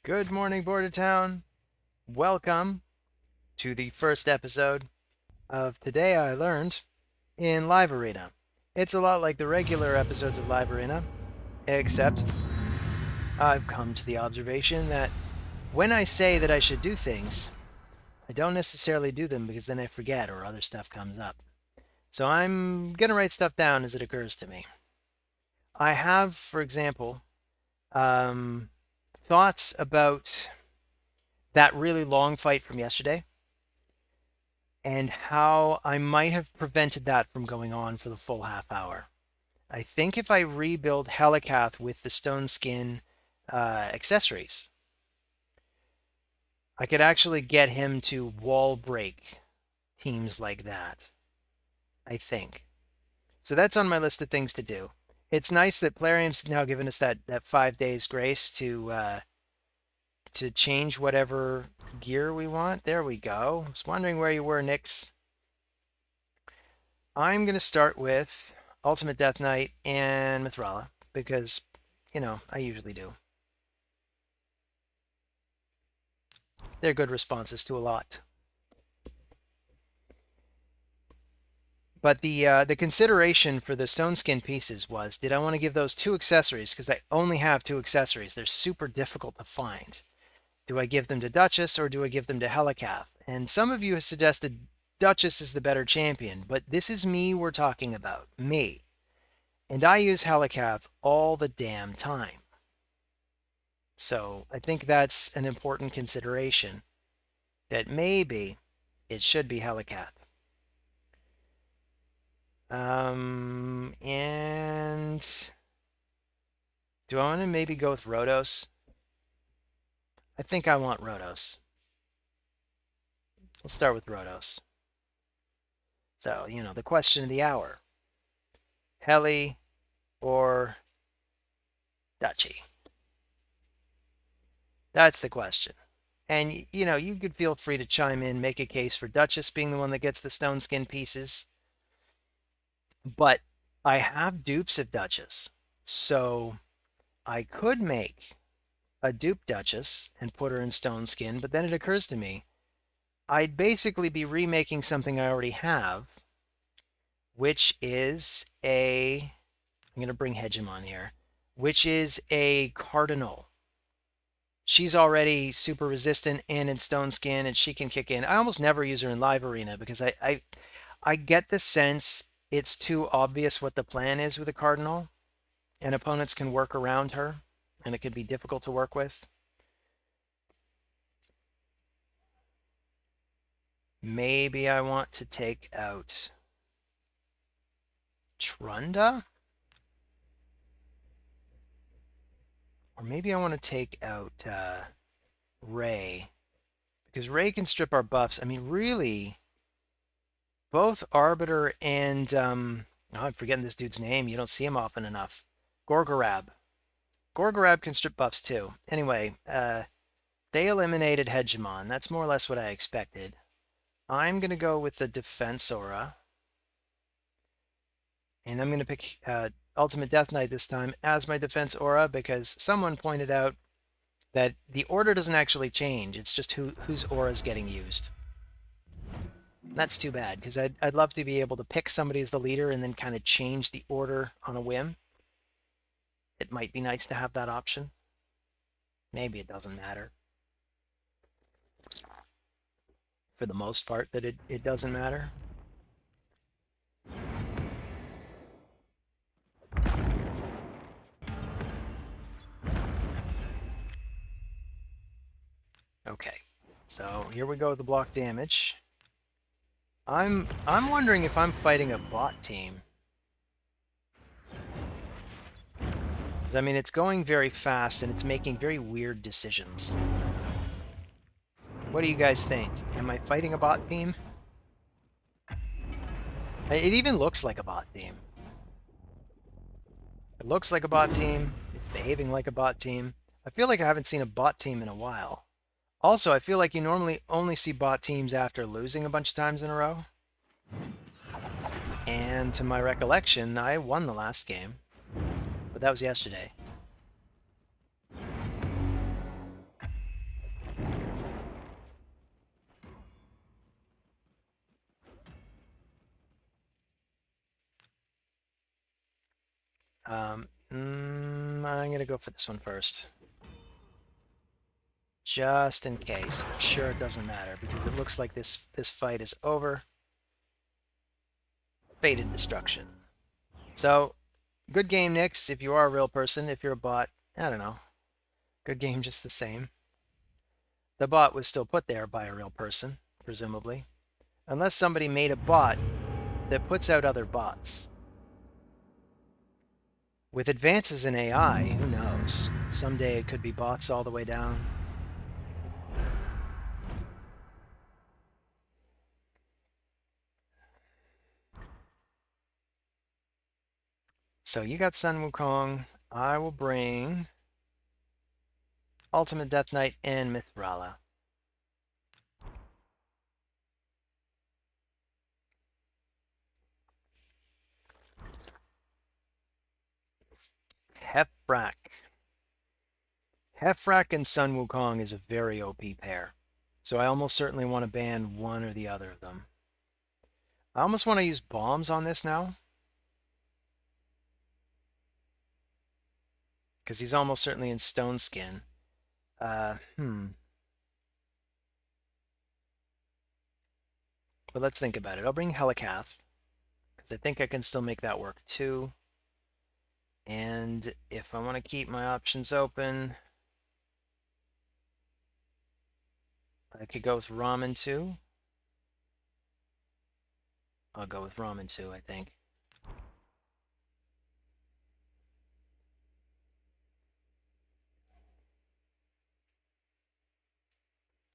Good morning, Bordertown. Welcome to the first episode of Today I Learned in Live Arena. It's a lot like the regular episodes of Live Arena, except I've come to the observation that when I say that I should do things, I don't necessarily do them because then I forget or other stuff comes up. So I'm going to write stuff down as it occurs to me. I have, for example, um, thoughts about that really long fight from yesterday and how I might have prevented that from going on for the full half hour. I think if I rebuild Helikath with the stone skin accessories, I could actually get him to wall break teams like that. I think. So that's on my list of things to do. It's nice that Plarium's now given us that 5 days grace to change whatever gear we want. There we go. I was wondering where you were, Nyx. I'm going to start with Ultimate Death Knight and Mithrala because, I usually do. They're good responses to a lot. But the consideration for the stone skin pieces was, did I want to give those two accessories? Because I only have two accessories. They're super difficult to find. Do I give them to Duchess or do I give them to Helikath? And some of you have suggested Duchess is the better champion, but this is me we're talking about. Me. And I use Helikath all the damn time. So I think that's an important consideration, that maybe it should be Helikath. And do I want to maybe go with Rhodos? I think I want Rhodos. Let's start with Rhodos. So, the question of the hour. Heli or Duchy? That's the question. And, you could feel free to chime in, make a case for Duchess being the one that gets the stone skin pieces. But I have dupes of Duchess. So I could make a dupe Duchess and put her in stone skin, but then it occurs to me, I'd basically be remaking something I already have, which is I'm going to bring Hegemon here, which is a Cardinal. She's already super resistant and in stone skin, and she can kick in. I almost never use her in live arena because I get the sense it's too obvious what the plan is with a Cardinal, and opponents can work around her, and it could be difficult to work with. Maybe I want to take out Trunda? Or maybe I want to take out Ray. Because Ray can strip our buffs. I mean, really, both Arbiter and... I'm forgetting this dude's name. You don't see him often enough. Gorgorab. Gorgorab can strip buffs too. Anyway, they eliminated Hegemon. That's more or less what I expected. I'm going to go with the Defense Aura. And I'm going to pick Ultimate Death Knight this time as my Defense Aura because someone pointed out that the order doesn't actually change. It's just whose aura is getting used. That's too bad because I'd love to be able to pick somebody as the leader and then kind of change the order on a whim. It might be nice to have that option. Maybe it doesn't matter. For the most part, that it doesn't matter. Okay, so here we go with the block damage. I'm wondering if I'm fighting a bot team. I mean, it's going very fast and it's making very weird decisions. What do you guys think? Am I fighting a bot team? It even looks like a bot team. It looks like a bot team. It's behaving like a bot team. I feel like I haven't seen a bot team in a while. Also, I feel like you normally only see bot teams after losing a bunch of times in a row. And to my recollection, I won the last game. But that was yesterday. I'm gonna go for this one first. Just in case. I'm sure it doesn't matter because it looks like this fight is over. Fated destruction. So, good game, Nyx, if you are a real person. If you're a bot, I don't know. Good game just the same. The bot was still put there by a real person, presumably. Unless somebody made a bot that puts out other bots. With advances in AI, who knows? Someday it could be bots all the way down. So you got Sun Wukong. I will bring Ultimate Death Knight and Mithrala. Heffrak. Heffrak and Sun Wukong is a very OP pair. So I almost certainly want to ban one or the other of them. I almost want to use bombs on this now. Because he's almost certainly in Stone Skin. But let's think about it. I'll bring Helikath. Because I think I can still make that work too. And if I want to keep my options open, I could go with Ramen 2. I'll go with Ramen 2, I think.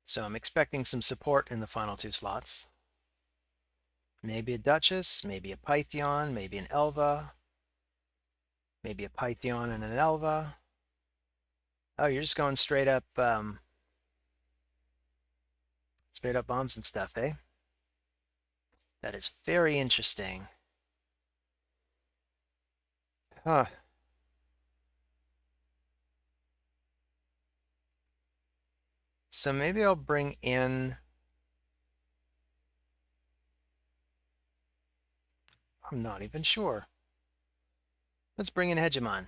So I'm expecting some support in the final 2 slots. Maybe a Duchess, maybe a Pythion, maybe an Elva. Maybe a Pythion and an Elva. Oh, you're just going straight up bombs and stuff, eh? That is very interesting. Huh. So maybe I'll bring in... I'm not even sure. Let's bring in Hegemon.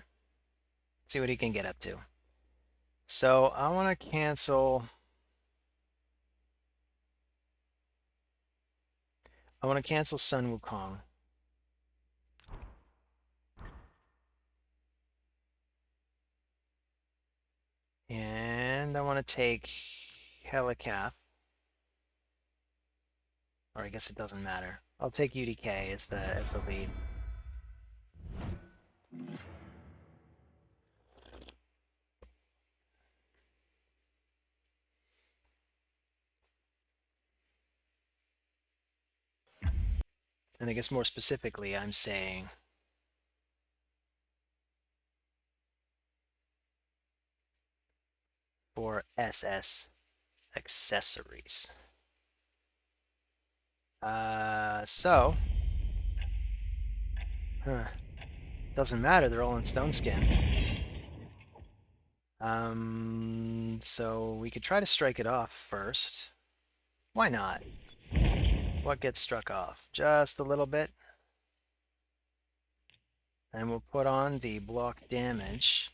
See what he can get up to. So I want to cancel... I want to cancel Sun Wukong. And I want to take Helikath. Or I guess it doesn't matter. I'll take UDK as the lead. And I guess more specifically, I'm saying for SS accessories. Doesn't matter, they're all in Stone Skin. So we could try to strike it off first. Why not? What gets struck off? Just a little bit. And we'll put on the block damage,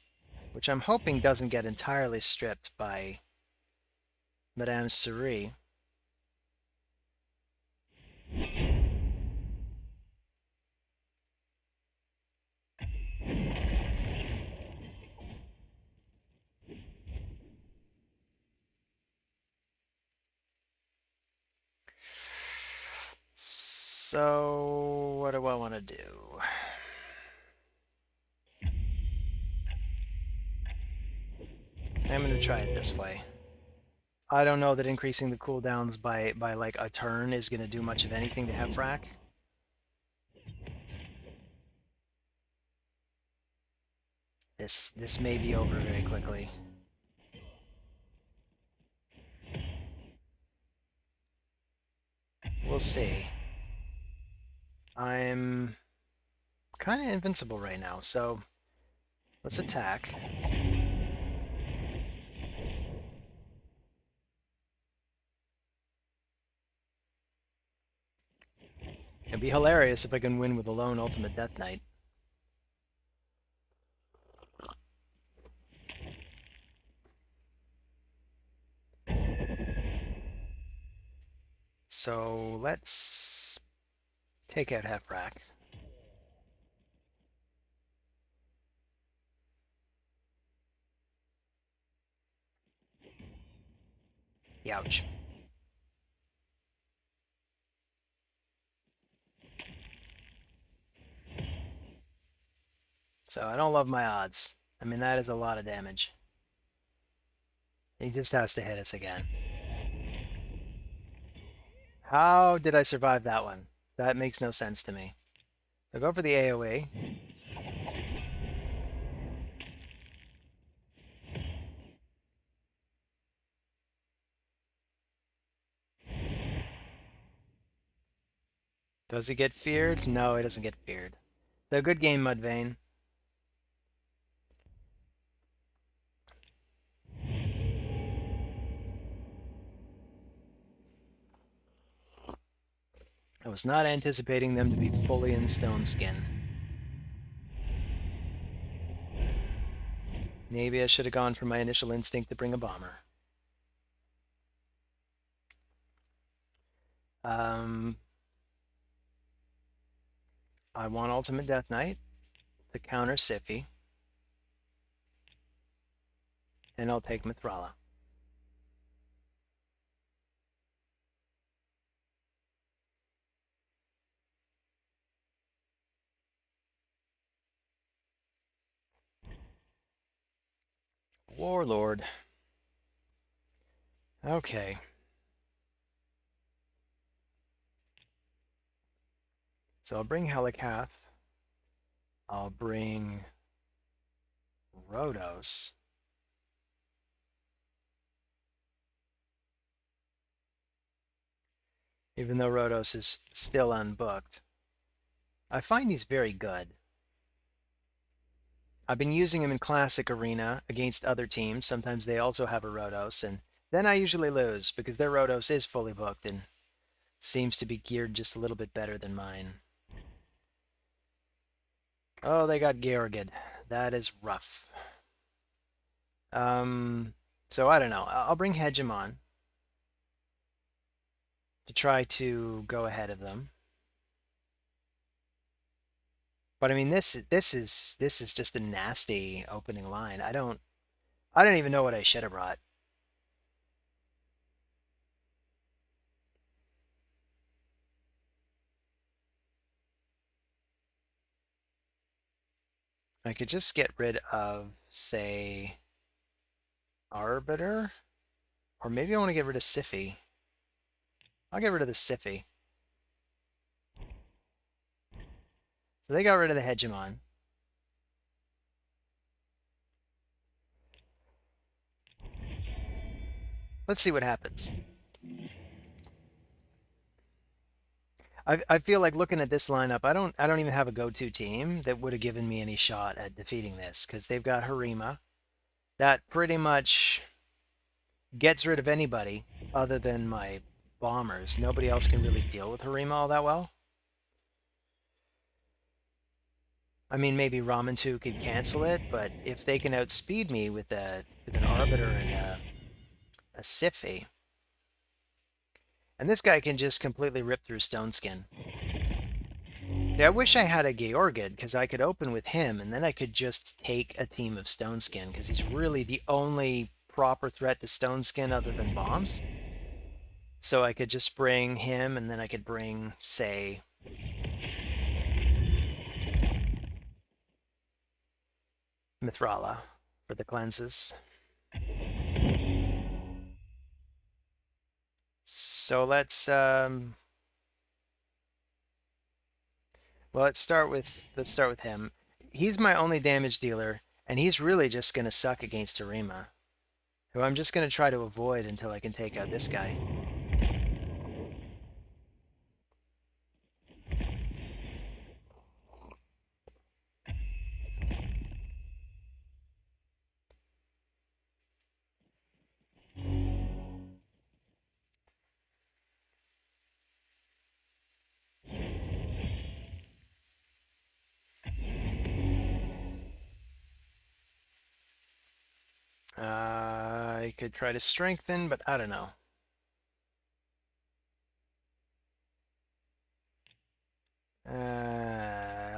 which I'm hoping doesn't get entirely stripped by Madame Suri. So, what do I want to do? I'm going to try it this way. I don't know that increasing the cooldowns by like a turn is going to do much of anything to Heffrak. This may be over very quickly. We'll see. I'm kind of invincible right now, so let's attack. It'd be hilarious if I can win with a lone Ultimate Death Knight. So let's take out Hefrak. Ouch. So I don't love my odds. I mean, that is a lot of damage. He just has to hit us again. How did I survive that one? That makes no sense to me. So go for the AoE. Does he get feared? No, he doesn't get feared. So good game, Mudvayne. I was not anticipating them to be fully in stone skin. Maybe I should have gone for my initial instinct to bring a bomber. I want Ultimate Death Knight to counter Siphi. And I'll take Mithrala. Warlord. Okay. So I'll bring Helikath. I'll bring Rhodos. Even though Rhodos is still unbooked. I find he's very good. I've been using him in Classic Arena against other teams. Sometimes they also have a Rhodos, and then I usually lose because their Rhodos is fully booked and seems to be geared just a little bit better than mine. Oh, they got Georgid. That is rough. So I don't know. I'll bring Hegemon to try to go ahead of them. But I mean, this is just a nasty opening line. I don't even know what I should have brought. I could just get rid of, say, Arbiter, or maybe I want to get rid of Siphi. I'll get rid of the Siphi. So they got rid of the Hegemon. Let's see what happens. I feel like looking at this lineup, I don't even have a go-to team that would have given me any shot at defeating this because they've got Harima. That pretty much gets rid of anybody other than my bombers. Nobody else can really deal with Harima all that well. I mean, maybe Ramantu could cancel it, but if they can outspeed me with an Arbiter and a Siphi, and this guy can just completely rip through Stone Skin. Yeah, I wish I had a Georgid, because I could open with him, and then I could just take a team of Stone Skin, because he's really the only proper threat to Stone Skin other than bombs. So I could just bring him, and then I could bring, say, Mithrala for the cleanses. So let's start with him. He's my only damage dealer, and he's really just gonna suck against Harima, who I'm just gonna try to avoid until I can take out this guy. I could try to strengthen, but I don't know.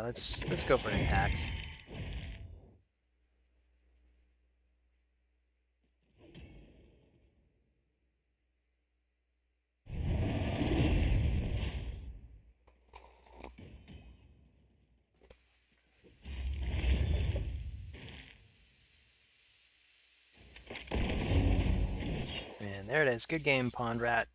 let's go for an attack. And there it is. Good game, Pond Rat.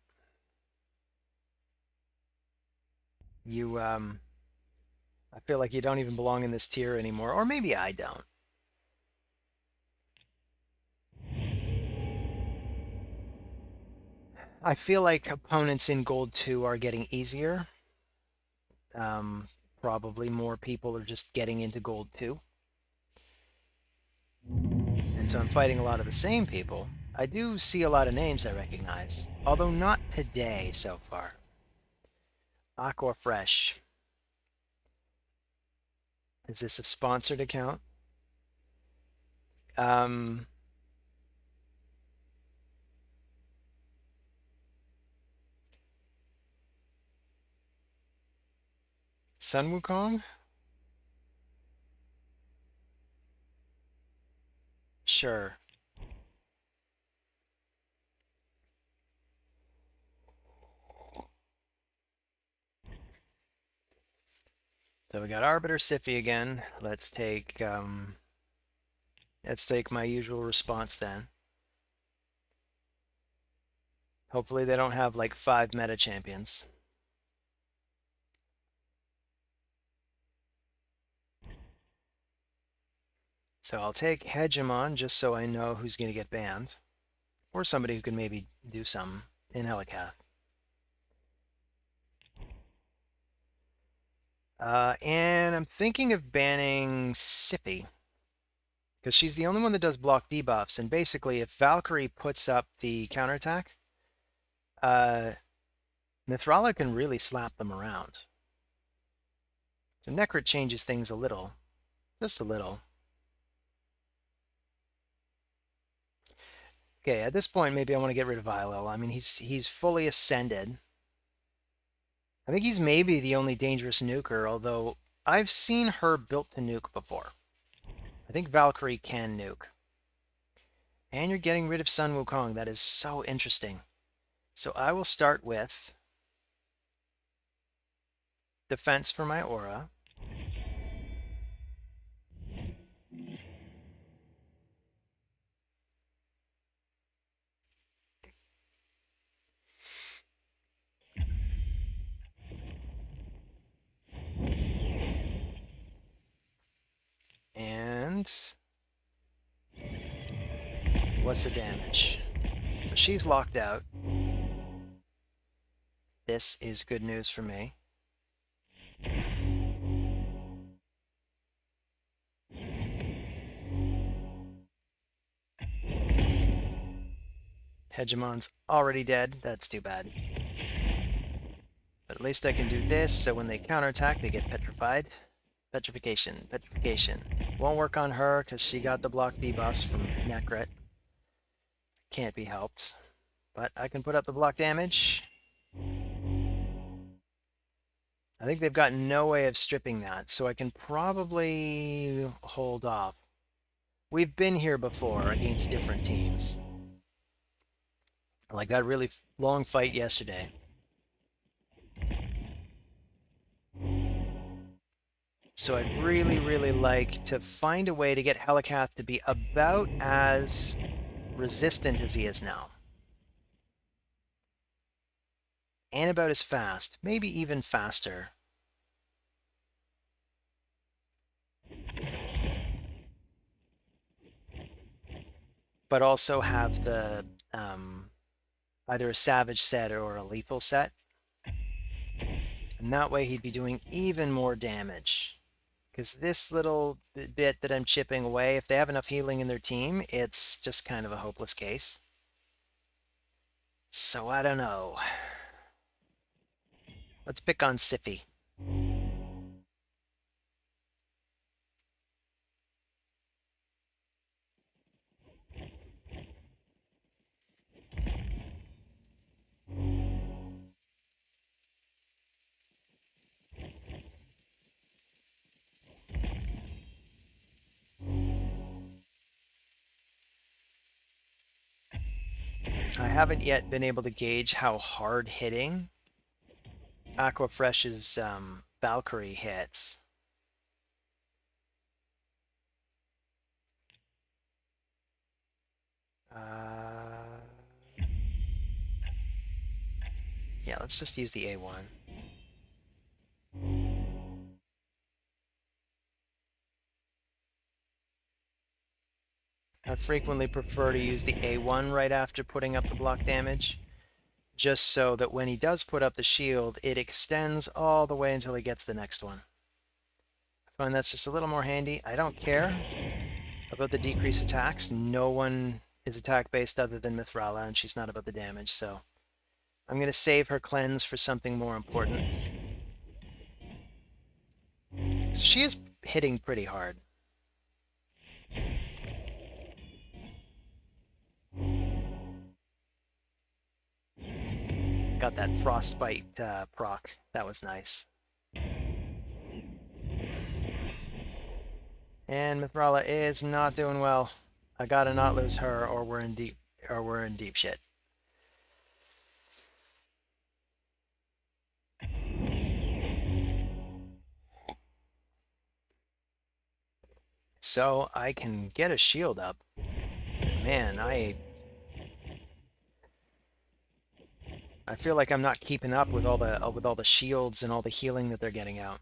You, I feel like you don't even belong in this tier anymore. Or maybe I don't. I feel like opponents in Gold 2 are getting easier. Probably more people are just getting into Gold 2. And so I'm fighting a lot of the same people. I do see a lot of names I recognize, although not today so far. Aqua Fresh. Is this a sponsored account? Um, Sun Wukong? Sure. So we got Arbiter Siphi again. Let's take my usual response then. Hopefully they don't have like 5 meta champions. So I'll take Hegemon just so I know who's going to get banned. Or somebody who can maybe do some in Helicath. And I'm thinking of banning Siphi. Because she's the only one that does block debuffs. And basically, if Valkyrie puts up the counterattack, Mithrala can really slap them around. So Necrit changes things a little. Just a little. Okay, at this point, maybe I want to get rid of Ilil. I mean, he's fully ascended. I think he's maybe the only dangerous nuker, although I've seen her built to nuke before. I think Valkyrie can nuke. And you're getting rid of Sun Wukong. That is so interesting. So I will start with defense for my aura. And what's the damage? So she's locked out. This is good news for me. Hegemon's already dead. That's too bad. But at least I can do this, so when they counterattack, they get petrified. Petrification. Petrification. Won't work on her, because she got the block debuffs from Necrit. Can't be helped. But I can put up the block damage. I think they've got no way of stripping that, so I can probably hold off. We've been here before against different teams. Like that really long fight yesterday. So I'd really, really like to find a way to get Helicath to be about as resistant as he is now. And about as fast, maybe even faster. But also have the either a Savage set or a Lethal set. And that way he'd be doing even more damage. Because this little bit that I'm chipping away, if they have enough healing in their team, it's just kind of a hopeless case. So I don't know. Let's pick on Siphi. I haven't yet been able to gauge how hard hitting Aquafresh's Valkyrie hits. Yeah, let's just use the A1. I frequently prefer to use the A1 right after putting up the block damage, just so that when he does put up the shield, it extends all the way until he gets the next one. I find that's just a little more handy. I don't care about the decreased attacks. No one is attack-based other than Mithrala, and she's not about the damage, so I'm going to save her cleanse for something more important. So she is hitting pretty hard. Got that frostbite proc. That was nice. And Mithrala is not doing well. I gotta not lose her, or we're in deep shit. So I can get a shield up. Man, I feel like I'm not keeping up with all the shields and all the healing that they're getting out.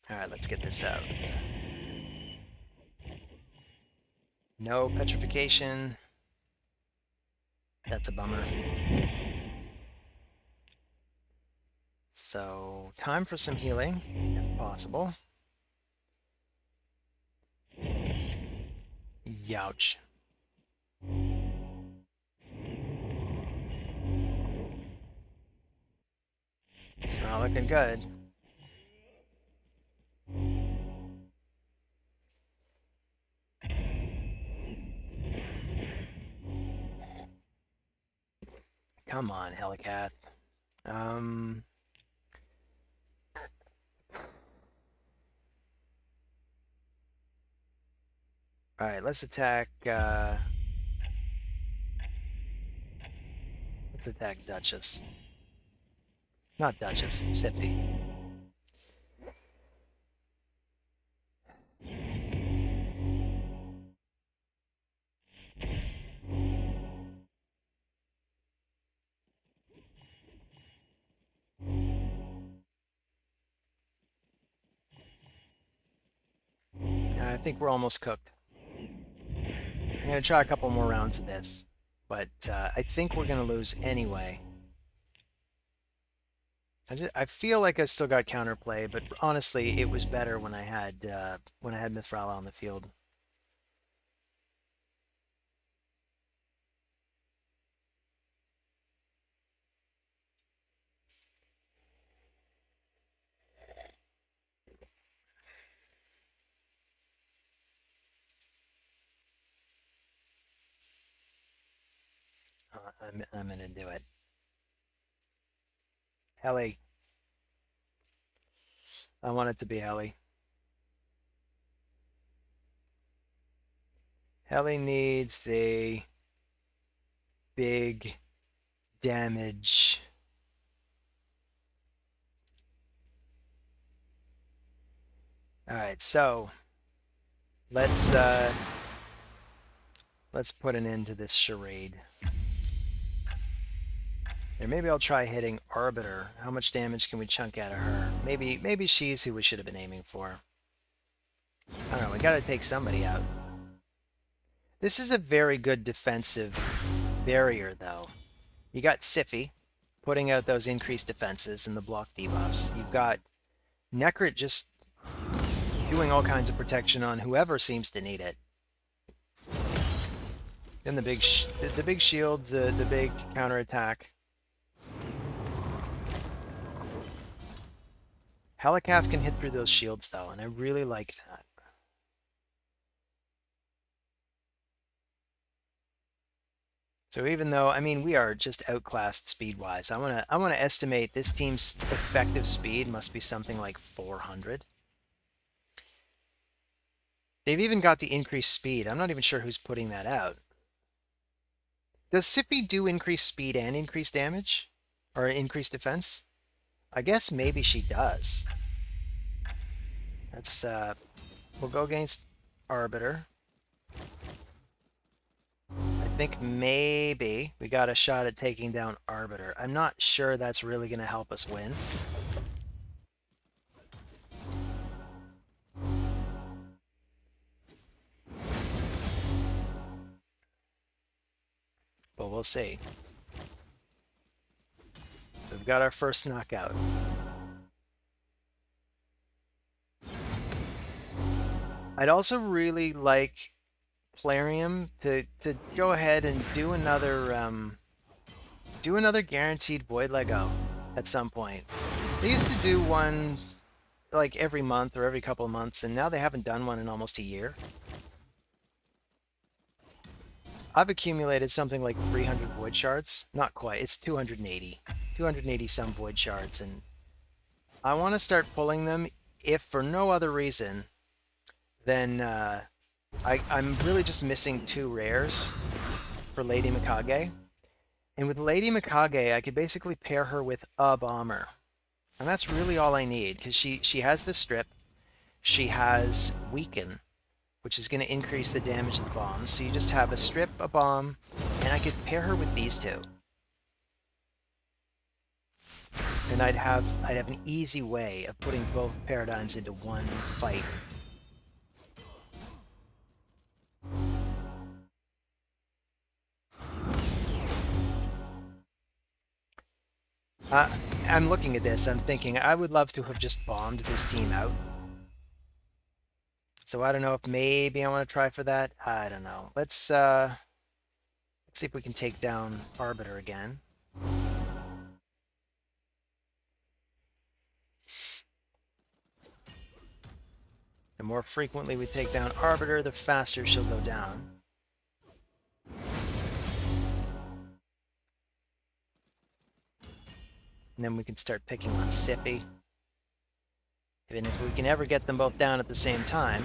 All right, let's get this out. No petrification. That's a bummer. So, time for some healing, if possible. Youch. It's not looking good. Come on, Helicath. Alright, let's attack, let's attack Duchess. Not Duchess, Siphi. I think we're almost cooked. I'm going to try a couple more rounds of this, but I think we're going to lose anyway. I feel like I still got counterplay, but honestly, it was better when I had Mithrala on the field. I'm going to do it. Ellie. I want it to be Ellie. Ellie needs the big damage. Alright, so let's put an end to this charade. Or maybe I'll try hitting Arbiter. How much damage can we chunk out of her? Maybe she's who we should have been aiming for. I don't know, we gotta take somebody out. This is a very good defensive barrier, though. You got Siphi putting out those increased defenses and the block debuffs. You've got Necrit just doing all kinds of protection on whoever seems to need it. Then the big shield, the big counterattack. Helicath can hit through those shields, though, and I really like that. So even though, I mean, we are just outclassed speed-wise, I wanna estimate this team's effective speed must be something like 400. They've even got the increased speed. I'm not even sure who's putting that out. Does Siphi do increased speed and increased damage? Or increased defense? I guess maybe she does. That's, we'll go against Arbiter. I think maybe we got a shot at taking down Arbiter. I'm not sure that's really going to help us win. But we'll see. We've got our first knockout. I'd also really like Plarium to go ahead and do another guaranteed Void Lego at some point. They used to do one like every month or every couple of months, and now they haven't done one in almost a year. I've accumulated something like 300 void shards. Not quite, it's 280. 280 some void shards, and I want to start pulling them if for no other reason than I'm really just missing 2 rares for Lady Mikage. And with Lady Mikage, I could basically pair her with a bomber. And that's really all I need, because she has the strip, she has weaken, which is going to increase the damage of the bombs. So you just have a strip, a bomb, and I could pair her with these two. And I'd have an easy way of putting both paradigms into one fight. I'm looking at this, I'm thinking I would love to have just bombed this team out. So I don't know if maybe I want to try for that. I don't know. Let's see if we can take down Arbiter again. The more frequently we take down Arbiter, the faster she'll go down. And then we can start picking on Siphi. And if we can ever get them both down at the same time,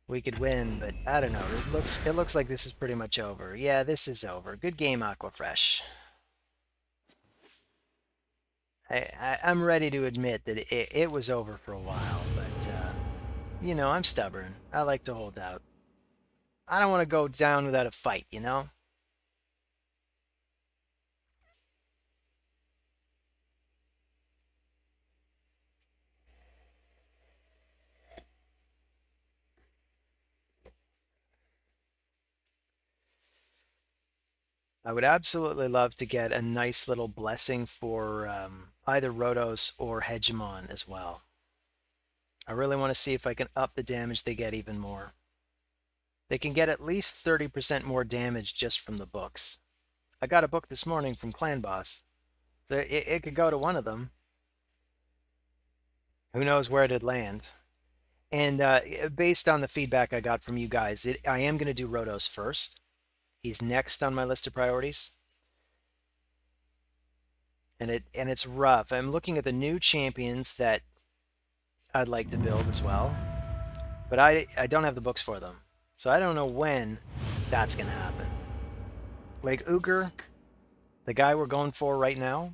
we could win, but I don't know. It looks like this is pretty much over. Yeah, this is over. Good game, Aquafresh. I'm ready to admit that it was over for a while, but, you know, I'm stubborn. I like to hold out. I don't want to go down without a fight, you know? I would absolutely love to get a nice little blessing for either Rotos or Hegemon as well. I really want to see if I can up the damage they get even more. They can get at least 30% more damage just from the books. I got a book this morning from Clan Boss, so it could go to one of them. Who knows where it'd land. And based on the feedback I got from you guys, I am going to do Rotos first. He's next on my list of priorities. And it's rough. I'm looking at the new champions that I'd like to build as well. But I don't have the books for them. So I don't know when that's going to happen. Like Uger, the guy we're going for right now,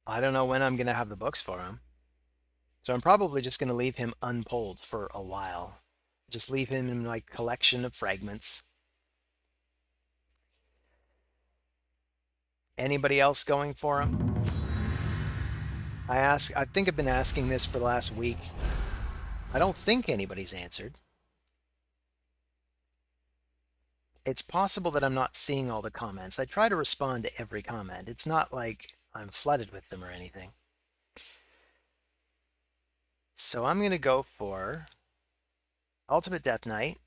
I don't know when I'm going to have the books for him. So I'm probably just going to leave him unpulled for a while. Just leave him in my collection of fragments. Anybody else going for him? I think I've been asking this for the last week. I don't think anybody's answered. It's possible that I'm not seeing all the comments. I try to respond to every comment. It's not like I'm flooded with them or anything. So I'm going to go for Ultimate Death Knight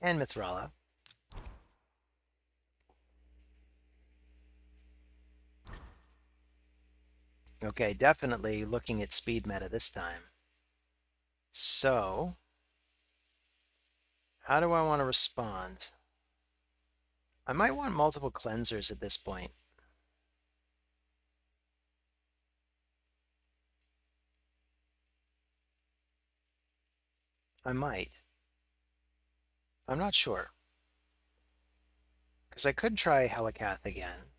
and Mithrala. Okay, definitely looking at speed meta this time. So How do I want to respond? I might want multiple cleansers at this point. I might. I'm not sure. Because I could try Helikath again.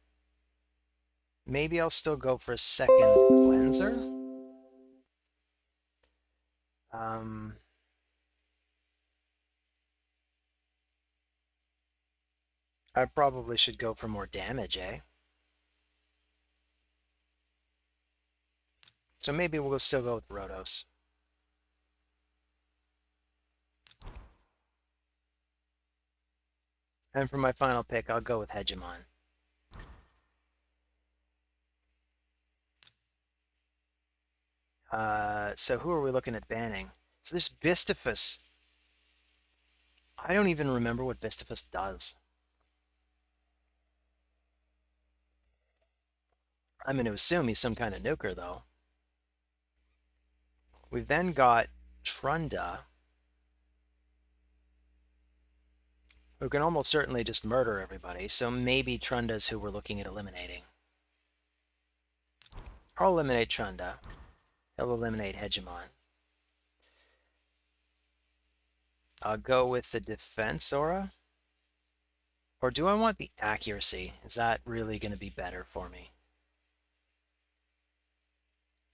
Maybe I'll still go for a second cleanser. I probably should go for more damage, eh? So maybe we'll still go with Rhodos. And for my final pick, I'll go with Hegemon. So who are we looking at banning? So there's Bistifus. I don't even remember what Bistifus does. I'm going to assume he's some kind of nuker, though. We've then got Trunda, who can almost certainly just murder everybody, so maybe Trunda's who we're looking at eliminating. I'll eliminate Trunda. He'll eliminate Hegemon. I'll go with the defense aura. Or do I want the accuracy? Is that really going to be better for me?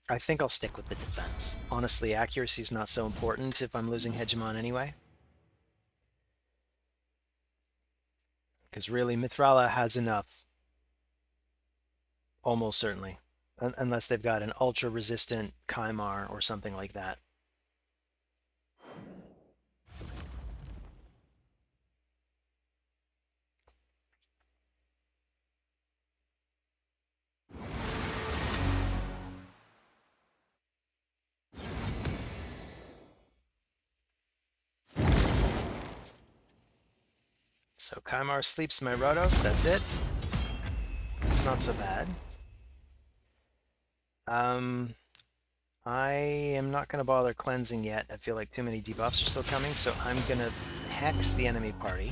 I think I'll stick with the defense. Honestly, accuracy is not so important if I'm losing Hegemon anyway. Because really, Mithrala has enough. Almost certainly. Unless they've got an ultra-resistant Kymar or something like that. So Kymar sleeps my Rhodos, that's it. It's not so bad. I am not going to bother cleansing yet. I feel like too many debuffs are still coming, so I'm going to hex the enemy party.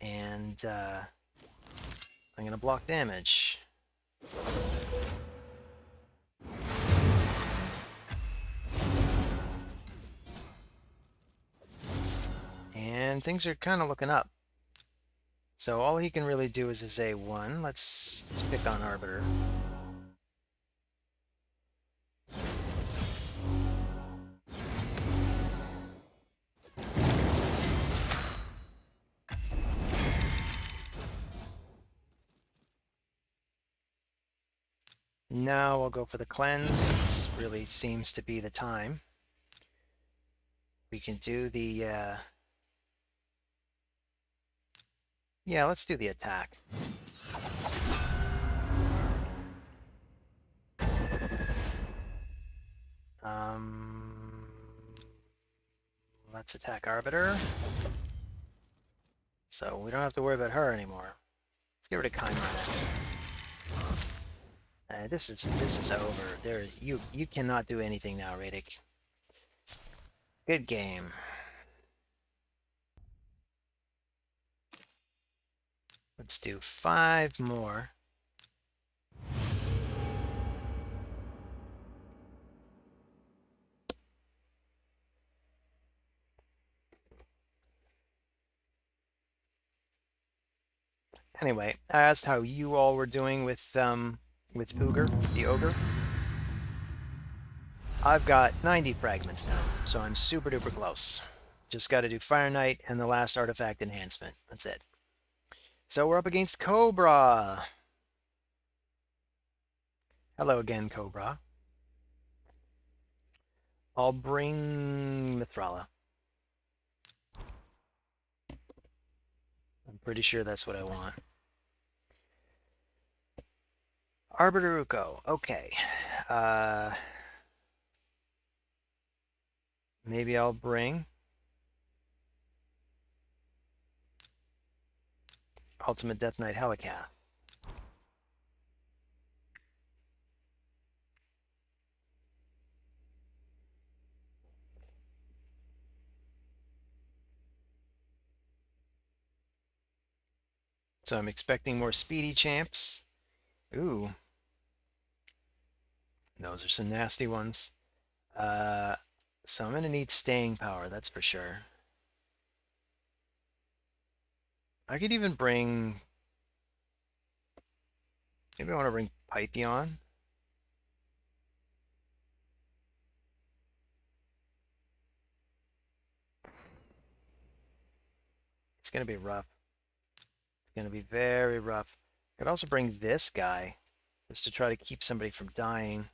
And I'm going to block damage. And things are kind of looking up. So all he can really do is his A1. Let's pick on Arbiter. Now we'll go for the cleanse. This really seems to be the time. We can do the... Yeah, let's do the attack. Let's attack Arbiter. So we don't have to worry about her anymore. Let's get rid of Kymar next. This is over. You cannot do anything now, Radic. Good game. Let's do 5 more. Anyway, I asked how you all were doing with Uger, the ogre. I've got 90 fragments now, so I'm super duper close. Just got to do Fire Knight and the last artifact enhancement. That's it. So we're up against Cobra. Hello again, Cobra. I'll bring Mithrala. I'm pretty sure that's what I want. Arbiter Uko. Okay. Maybe I'll bring Ultimate Death Knight Helikath. So I'm expecting more speedy champs. Ooh, those are some nasty ones. Uh, so I'm going to need staying power, that's for sure. I could even bring... Maybe I want to bring Pythion. It's going to be rough. It's going to be very rough. I could also bring this guy, just to try to keep somebody from dying.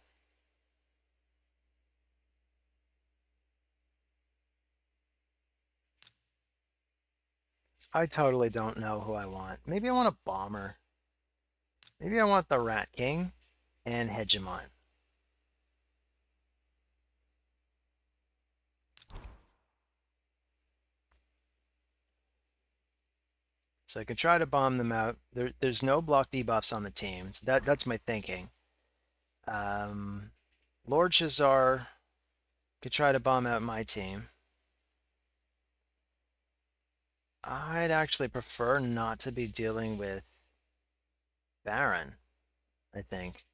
I totally don't know who I want. Maybe I want a bomber. Maybe I want the Rat King and Hegemon. So I can try to bomb them out. There's no block debuffs on the team. So that's my thinking. Lord Shazar could try to bomb out my team. I'd actually prefer not to be dealing with Baron, I think.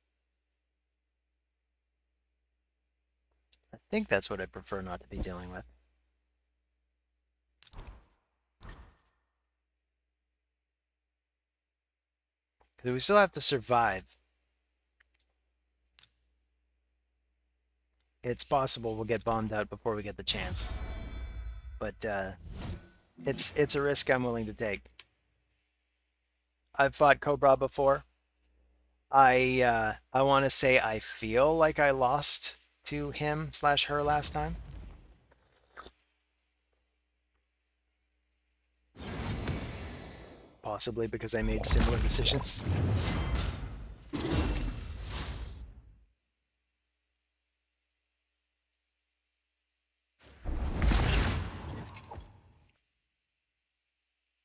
I think that's what I prefer not to be dealing with. Because we still have to survive. It's possible we'll get bombed out before we get the chance. But it's a risk I'm willing to take. I've fought Cobra before. I want to say I feel like I lost to him slash her last time. Possibly because I made similar decisions.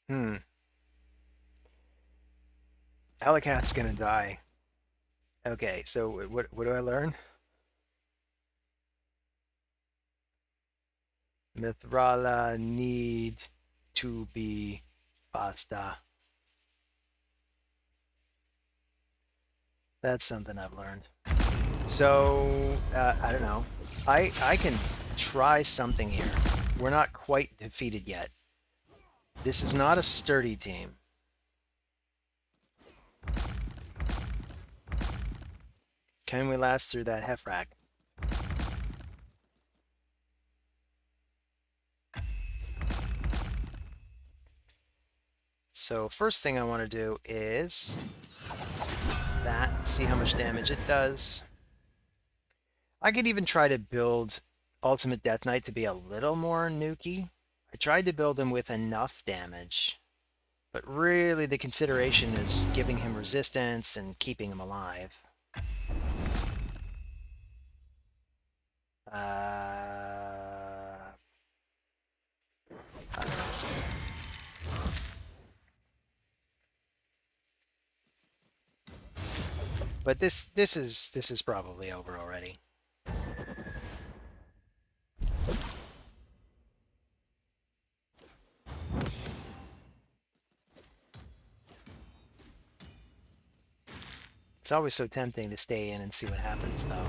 Hmm. Alicat's gonna die. Okay, so what do I learn? Mithrala need to be faster. That's something I've learned. So, I don't know. I can try something here. We're not quite defeated yet. This is not a sturdy team. Can we last through that Heffrack? So first thing I want to do is that, see how much damage it does. I could even try to build Ultimate Death Knight to be a little more nukey. I tried to build him with enough damage, but really the consideration is giving him resistance and keeping him alive. But this is probably over already. It's always so tempting to stay in and see what happens, though.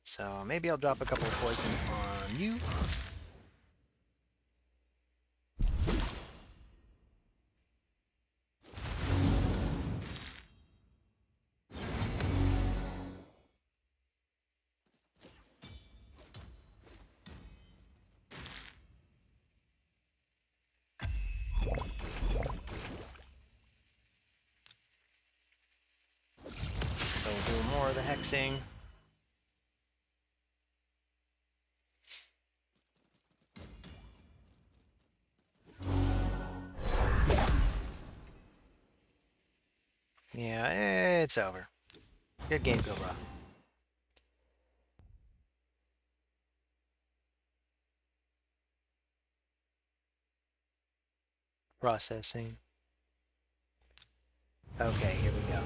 So maybe I'll drop a couple of poisons on you. So we'll do more of the hexing. Yeah, it's over. Good game, Cobra. Processing. Okay, here we go.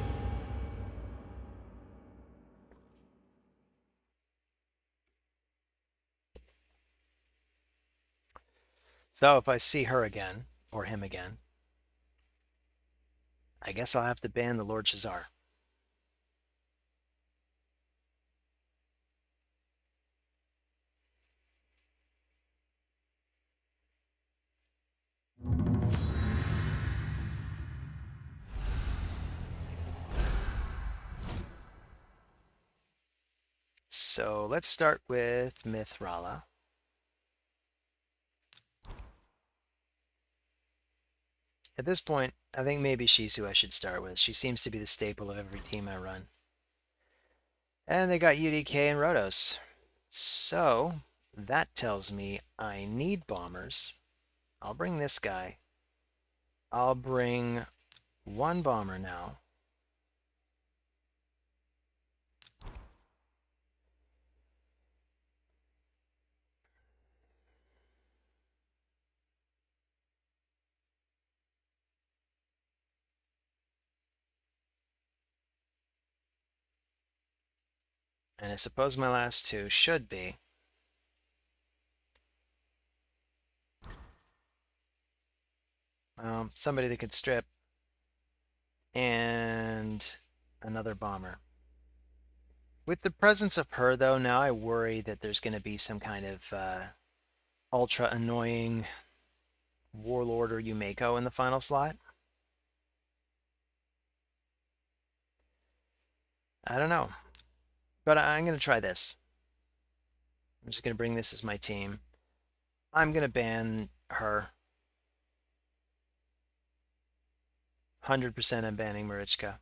So if I see her again, or him again, I guess I'll have to ban the Lord Shazar. So let's start with Mithrala. At this point, I think maybe she's who I should start with. She seems to be the staple of every team I run. And they got UDK and Rotos. So that tells me I need bombers. I'll bring this guy. I'll bring one bomber now. And I suppose my last two should be somebody that could strip and another bomber. With the presence of her, though, now I worry that there's going to be some kind of ultra annoying Warlord or Yumeko in the final slot. I don't know. But I'm going to try this. I'm just going to bring this as my team. I'm going to ban her. 100% I'm banning Marichka.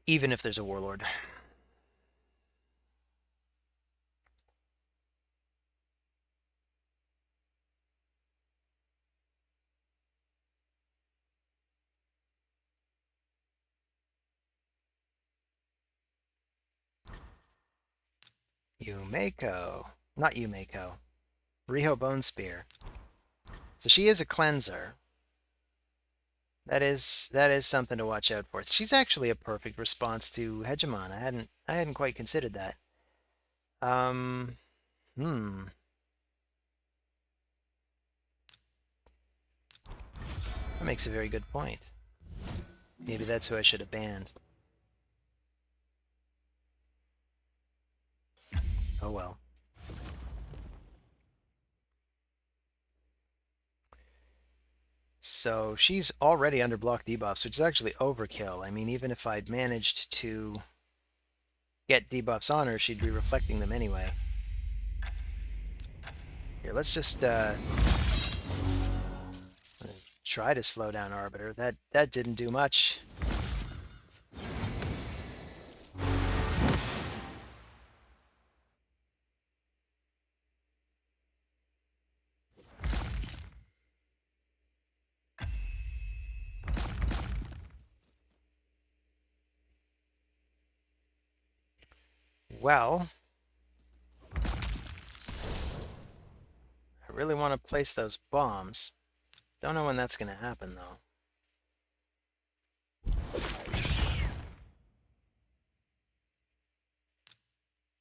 Even if there's a Warlord. Yumeko. Not Yumeko. Riho Bone Spear. So she is a cleanser. That is something to watch out for. She's actually a perfect response to Hegemon. I hadn't quite considered that. Um hmm. That makes a very good point. Maybe that's who I should have banned. Oh well. So she's already under block debuffs, which is actually overkill. I mean, even if I'd managed to get debuffs on her, she'd be reflecting them anyway. Here, let's just try to slow down Arbiter. That didn't do much. Well, I really want to place those bombs. Don't know when that's going to happen, though.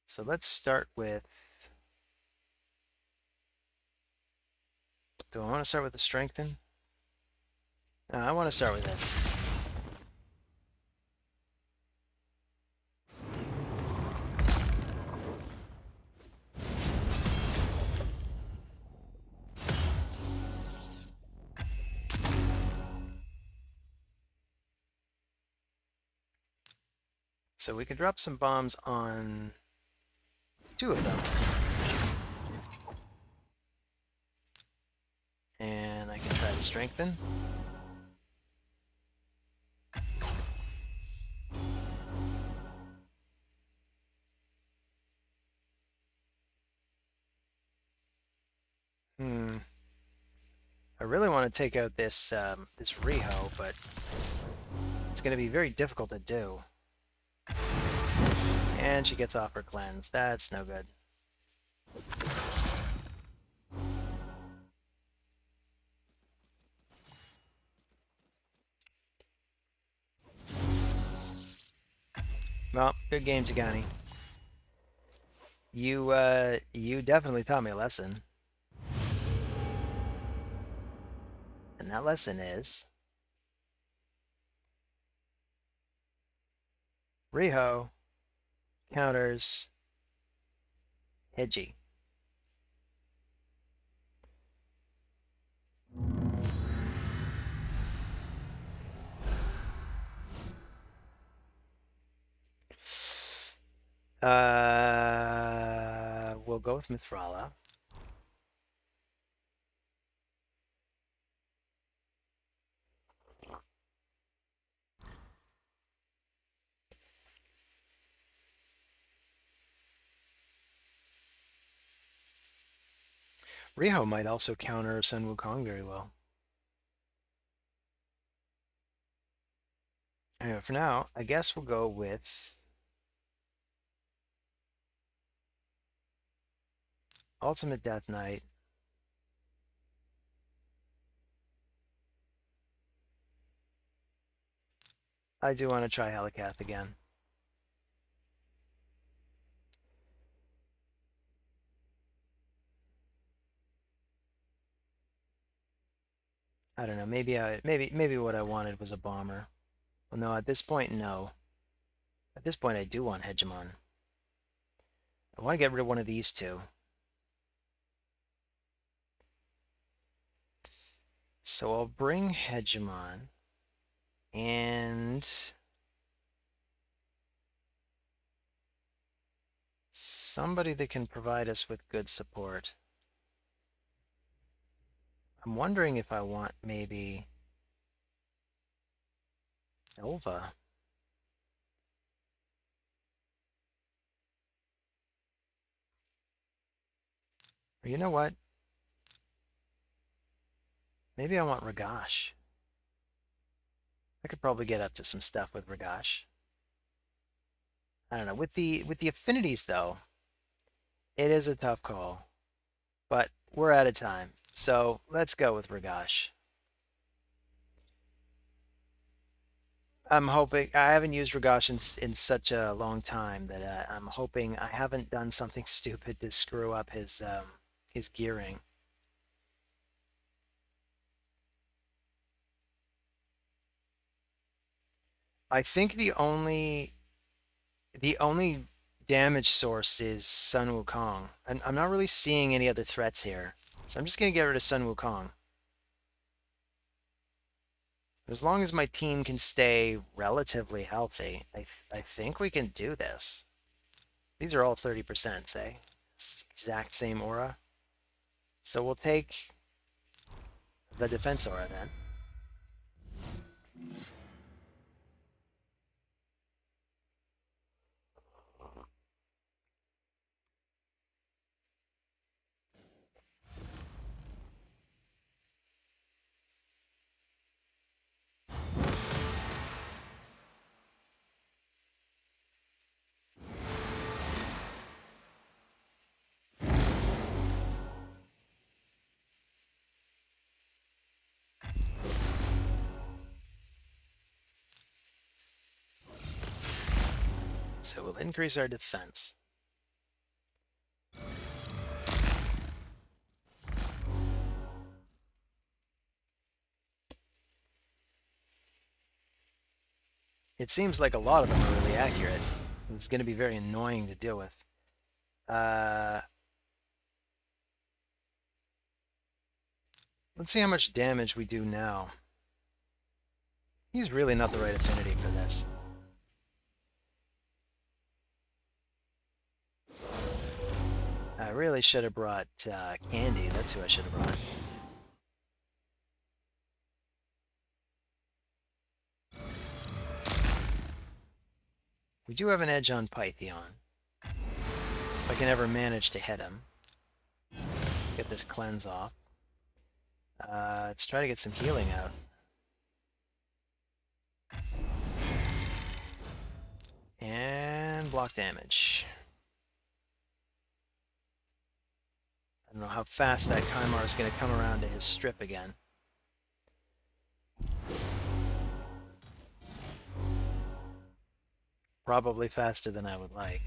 So let's start with... Do I want to start with the Strengthen? No, I want to start with this. So we could drop some bombs on two of them. And I can try to Strengthen. I really want to take out this this Riho, but it's going to be very difficult to do. And she gets off her cleanse. That's no good. Well, good game, Tagani. You definitely taught me a lesson. And that lesson is Riho counters Hiji. We'll go with Mithrala. Riho might also counter Sun Wukong very well. Anyway, for now, I guess we'll go with Ultimate Death Knight. I do want to try Helicath again. I don't know. Maybe what I wanted was a bomber. Well, no. At this point, no. At this point, I do want Hegemon. I want to get rid of one of these two. So I'll bring Hegemon and somebody that can provide us with good support. I'm wondering if I want maybe Elva. Or you know what? Maybe I want Ragash. I could probably get up to some stuff with Ragash. I don't know. With the affinities though, it is a tough call. But we're out of time. So let's go with Ragash. I'm hoping I haven't used Ragash in such a long time that I'm hoping I haven't done something stupid to screw up his gearing. I think the only damage source is Sun Wukong. I'm not really seeing any other threats here, so I'm just gonna get rid of Sun Wukong. As long as my team can stay relatively healthy, I think we can do this. These are all 30%, say. It's the exact same aura. So we'll take the defense aura then. So we'll increase our defense. It seems like a lot of them are really accurate. It's going to be very annoying to deal with. Let's see how much damage we do now. He's really not the right affinity for this. I really should have brought Candy. That's who I should have brought. We do have an edge on Pythion. If I can ever manage to hit him. Let's get this cleanse off. Let's try to get some healing out. And block damage. I don't know how fast that Kymar is going to come around to his strip again. Probably faster than I would like.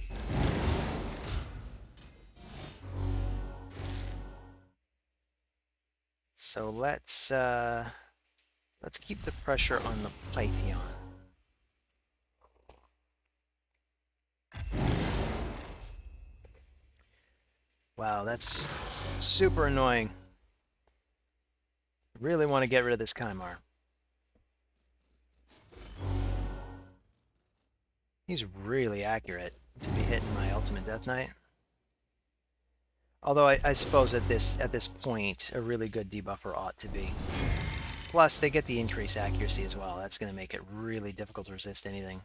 So let's keep the pressure on the Pythion. Wow, that's super annoying. Really want to get rid of this Kymar. He's really accurate to be hitting my ultimate Death Knight. Although I suppose at this point, a really good debuffer ought to be. Plus, they get the increased accuracy as well. That's going to make it really difficult to resist anything.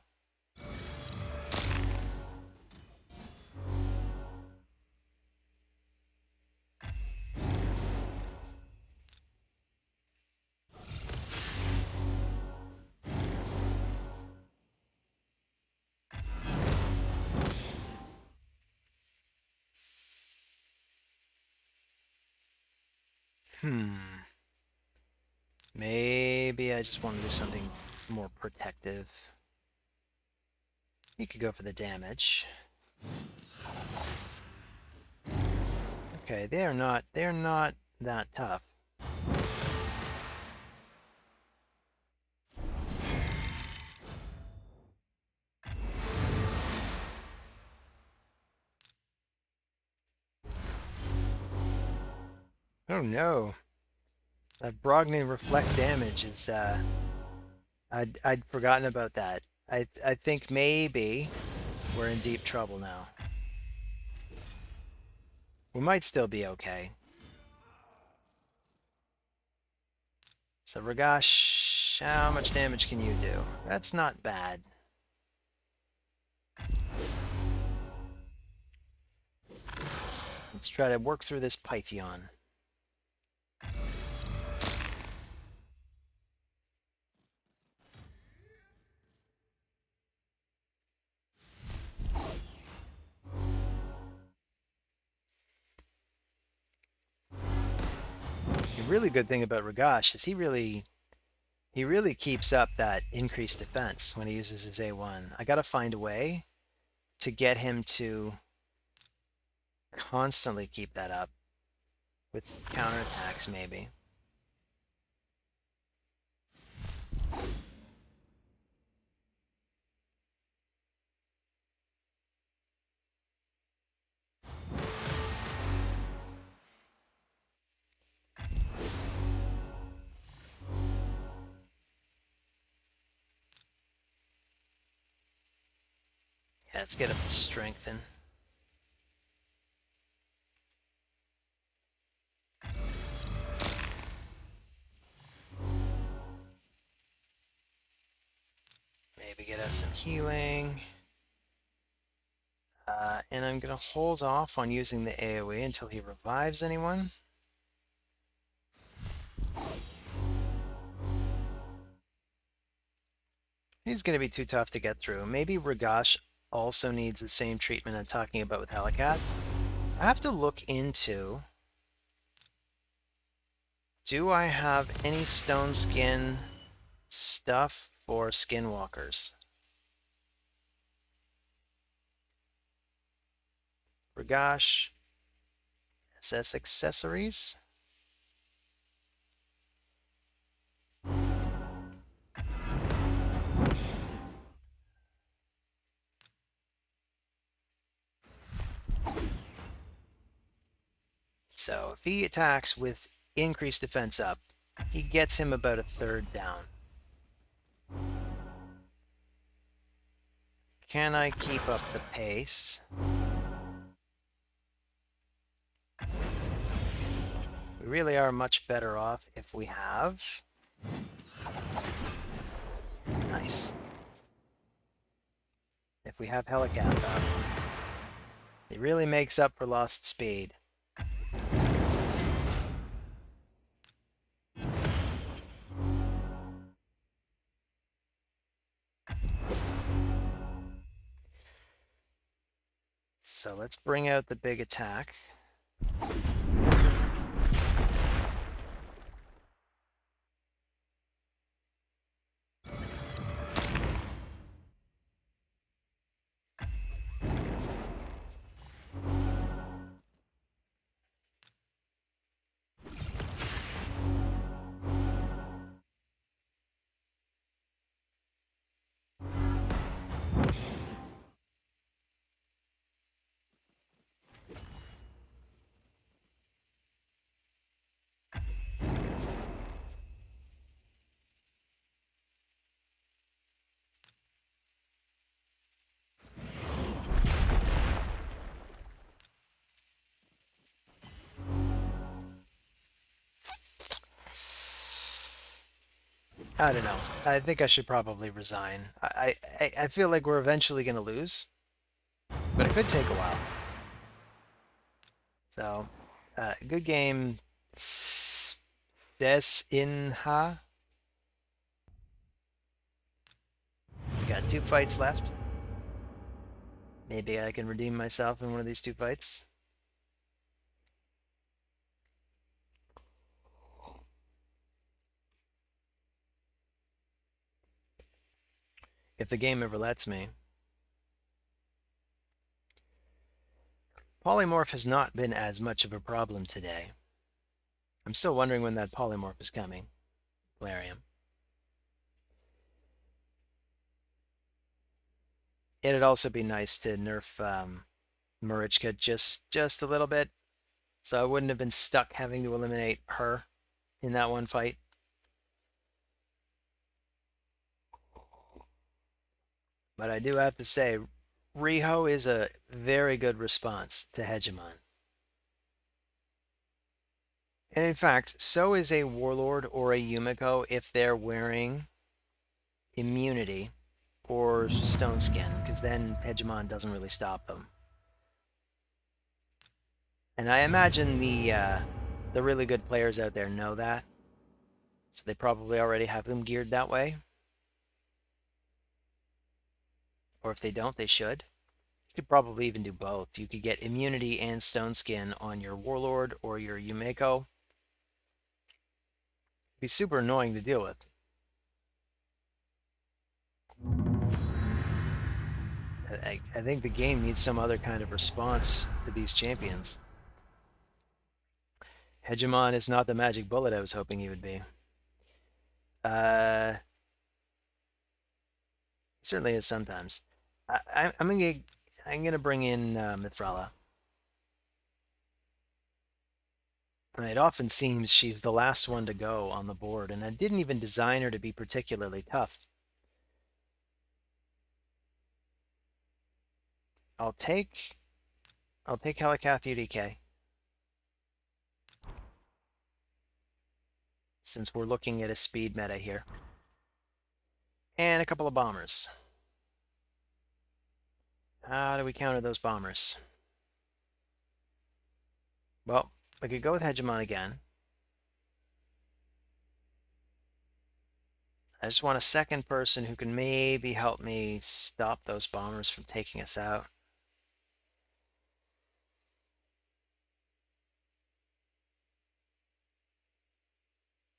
Maybe I just want to do something more protective. You could go for the damage. Okay, they're not that tough. Oh no. That Brogni reflect damage is I'd forgotten about that. I think maybe we're in deep trouble now. We might still be okay. So Ragash, how much damage can you do? That's not bad. Let's try to work through this Pythion. The really good thing about Ragash is he really keeps up that increased defense when he uses his A1. I gotta find a way to get him to constantly keep that up with counterattacks, maybe. Yeah, let's get up to strengthen. Maybe get us some healing. And I'm going to hold off on using the AoE until he revives anyone. He's going to be too tough to get through. Maybe Ragash also needs the same treatment I'm talking about with Helicat. I have to look into... Do I have any stone skin stuff for skinwalkers? Ragash, SS accessories. So if he attacks with increased defense up, he gets him about a third down. Can I keep up the pace? We really are much better off if we have... Nice. If we have Helicat up. It really makes up for lost speed. So let's bring out the big attack. I don't know. I think I should probably resign. I feel like we're eventually going to lose, but it could take a while. So, good game. Sesinha. We got 2 fights left. Maybe I can redeem myself in one of these 2 fights. If the game ever lets me. Polymorph has not been as much of a problem today. I'm still wondering when that polymorph is coming. Galarium. It'd also be nice to nerf Marichka just a little bit, so I wouldn't have been stuck having to eliminate her in that one fight. But I do have to say, Riho is a very good response to Hegemon. And in fact, so is a Warlord or a Yumiko if they're wearing immunity or Stone Skin, because then Hegemon doesn't really stop them. And I imagine the really good players out there know that, so they probably already have them geared that way. Or if they don't, they should. You could probably even do both. You could get immunity and Stone Skin on your Warlord or your Yumiko. It'd be super annoying to deal with. I think the game needs some other kind of response to these champions. Hegemon is not the magic bullet I was hoping he would be. Certainly is sometimes. I'm gonna bring in Mithrala. It often seems she's the last one to go on the board, and I didn't even design her to be particularly tough. I'll take Helikath UDK. Since we're looking at a speed meta here. And a couple of bombers. How do we counter those bombers? Well, I could go with Hegemon again. I just want a second person who can maybe help me stop those bombers from taking us out.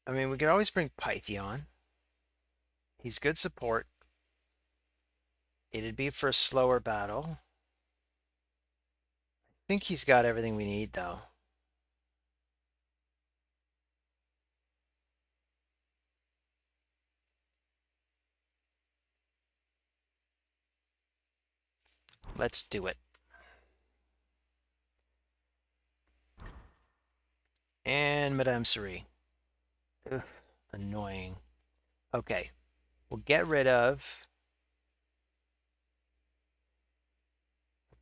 I mean, we could always bring Pythion. He's good support. It'd be for a slower battle. I think he's got everything we need, though. Let's do it. And Madame Suri. Ugh, annoying. Okay, we'll get rid of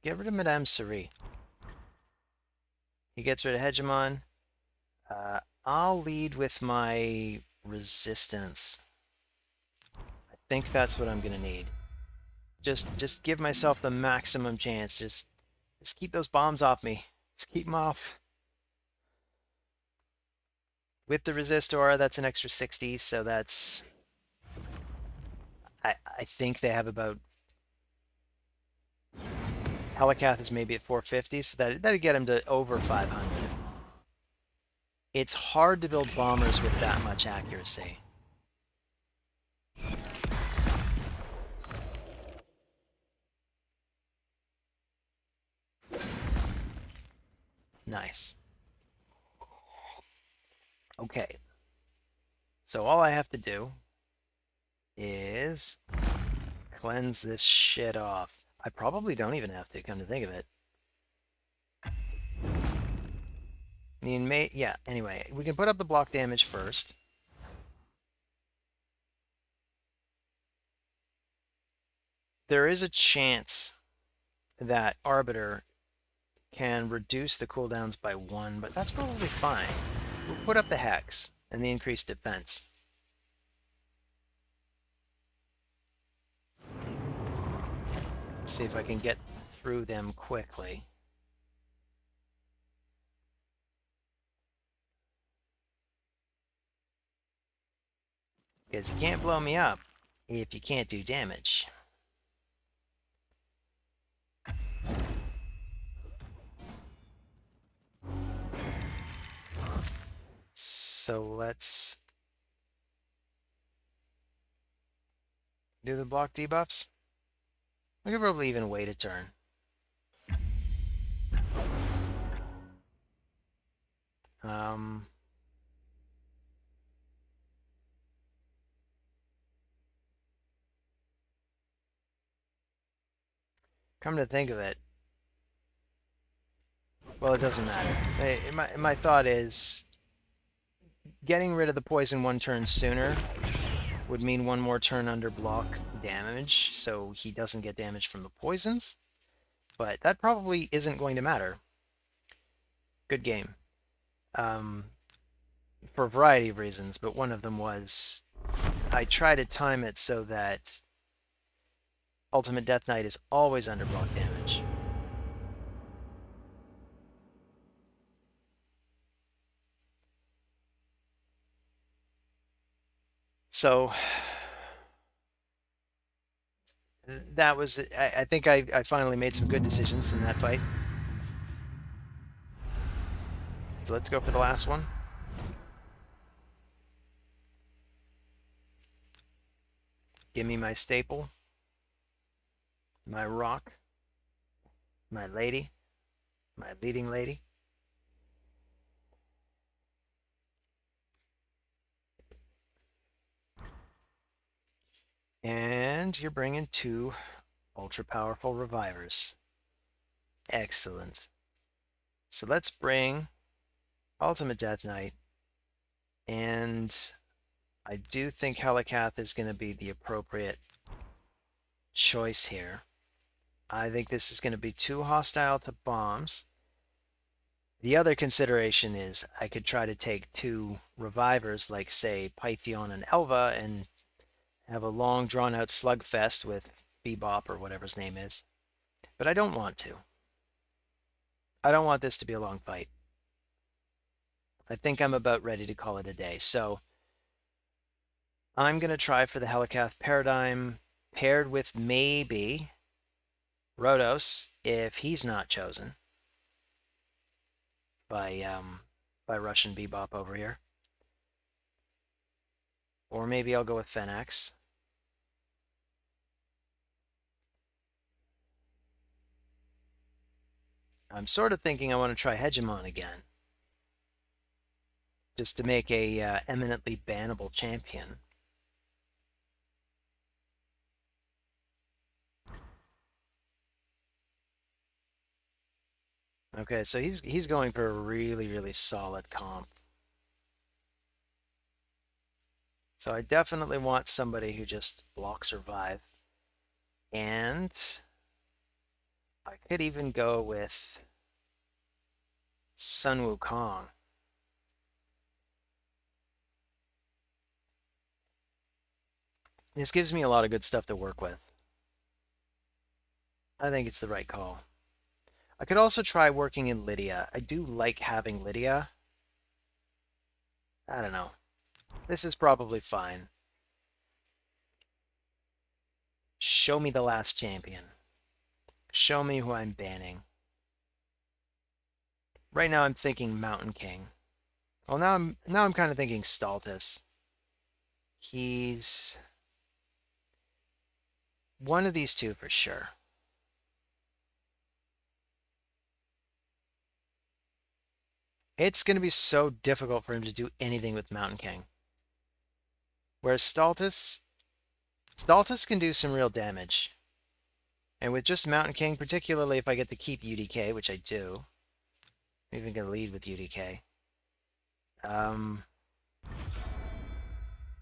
Madame Suri. He gets rid of Hegemon. I'll lead with my resistance. I think that's what I'm gonna need. Just give myself the maximum chance. Just keep those bombs off me. Just keep them off. With the resist aura, that's an extra 60, so that's... I think they have about... Helikath is maybe at 450, so that'd get him to over 500. It's hard to build bombers with that much accuracy. Nice. Okay. So all I have to do is cleanse this shit off. I probably don't even have to, come to think of it. I mean, yeah, anyway, we can put up the block damage first. There is a chance that Arbiter can reduce the cooldowns by 1, but that's probably fine. We'll put up the Hex and the increased defense. See if I can get through them quickly. Because you can't blow me up if you can't do damage. So let's do the block debuffs. I could probably even wait a turn. Come to think of it, well, it doesn't matter. My thought is getting rid of the poison one turn sooner would mean one more turn under block damage, so he doesn't get damage from the poisons. But that probably isn't going to matter. Good game. For a variety of reasons, but one of them was I try to time it so that Ultimate Death Knight is always under block damage. So that was, I think I finally made some good decisions in that fight. So let's go for the last one. Give me my staple, my rock, my lady, my leading lady. And you're bringing 2 ultra-powerful revivers. Excellent. So let's bring Ultimate Death Knight, and I do think Helikath is going to be the appropriate choice here. I think this is going to be too hostile to bombs. The other consideration is I could try to take 2 revivers, like, say, Pythion and Elva, and have a long, drawn-out slugfest with Bebop or whatever his name is. But I don't want to. I don't want this to be a long fight. I think I'm about ready to call it a day. So I'm going to try for the Helikath Paradigm paired with maybe Rhodos, if he's not chosen by Russian Bebop over here. Or maybe I'll go with Phenax. I'm sort of thinking I want to try Hegemon again, just to make a eminently bannable champion. Okay, so he's going for a really, really solid comp. So I definitely want somebody who just blocks Revive. And I could even go with Sun Wukong. This gives me a lot of good stuff to work with. I think it's the right call. I could also try working in Lydia. I do like having Lydia. I don't know. This is probably fine. Show me the last champion. Show me who I'm banning. Right now I'm thinking Mountain King. Well, now I'm kind of thinking Staltus. He's one of these 2 for sure. It's going to be so difficult for him to do anything with Mountain King. Whereas Staltus can do some real damage. And with just Mountain King, particularly if I get to keep UDK, which I do, I'm even going to lead with UDK.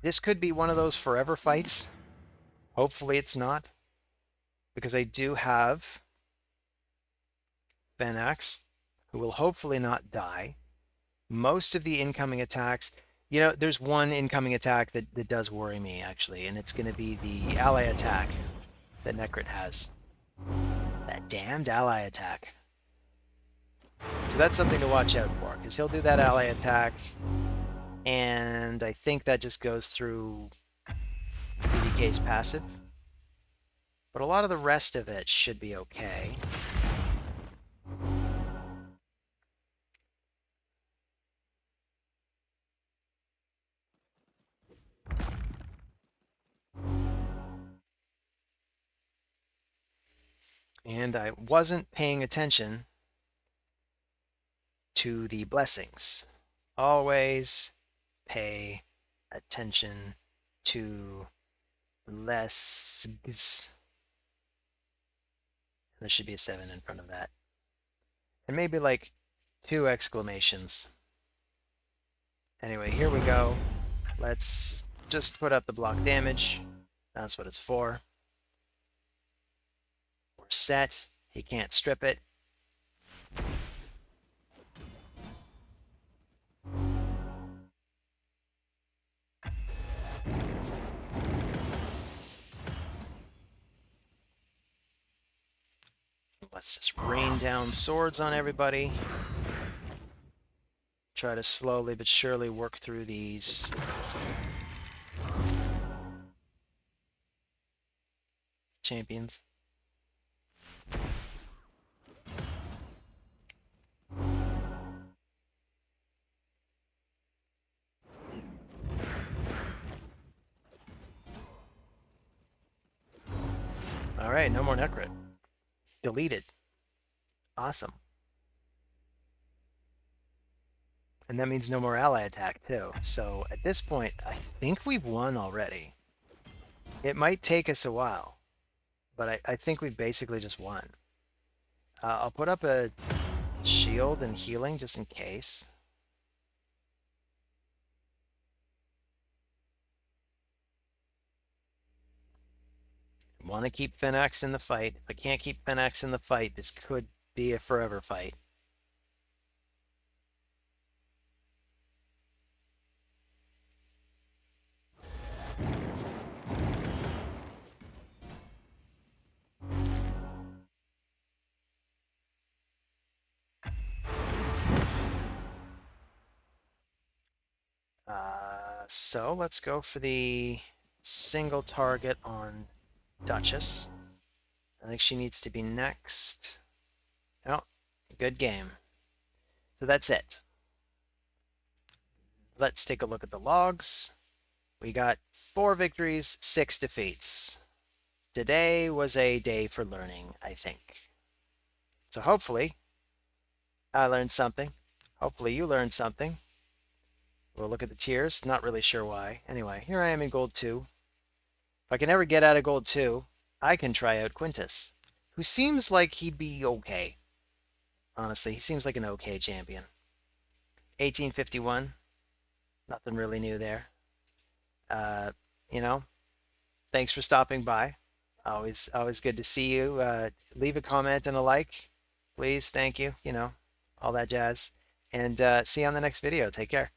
This could be one of those forever fights. Hopefully it's not, because I do have Phenax, who will hopefully not die. Most of the incoming attacks, there's one incoming attack that does worry me, actually, and it's going to be the ally attack that Necrit has. That damned ally attack. So that's something to watch out for, because he'll do that ally attack, and I think that just goes through BDK's passive. But a lot of the rest of it should be okay. And I wasn't paying attention to the blessings. Always pay attention to blessings. There should be a 7 in front of that. And maybe like 2 exclamations. Anyway, here we go. Let's just put up the block damage. That's what it's for. We're set. He can't strip it. Let's just rain down swords on everybody. Try to slowly but surely work through these champions. Alright, no more Necrit. Deleted. Awesome. And that means no more ally attack, too. So at this point, I think we've won already. It might take us a while, but I think we've basically just won. I'll put up a shield and healing just in case. Want to keep Phoenix in the fight. If I can't keep Phoenix in the fight, this could be a forever fight. So let's go for the single target on Duchess. I think she needs to be next. Oh, good game. So that's it. Let's take a look at the logs. We got 4 victories, 6 defeats. Today was a day for learning, I think. So hopefully, I learned something. Hopefully you learned something. We'll look at the tiers. Not really sure why. Anyway, here I am in Gold 2. If I can ever get out of Gold 2, I can try out Quintus, who seems like he'd be okay. Honestly, he seems like an okay champion. 1851. Nothing really new there. You know, thanks for stopping by. Always good to see you. Leave a comment and a like, please. Thank you. You know, all that jazz. And see you on the next video. Take care.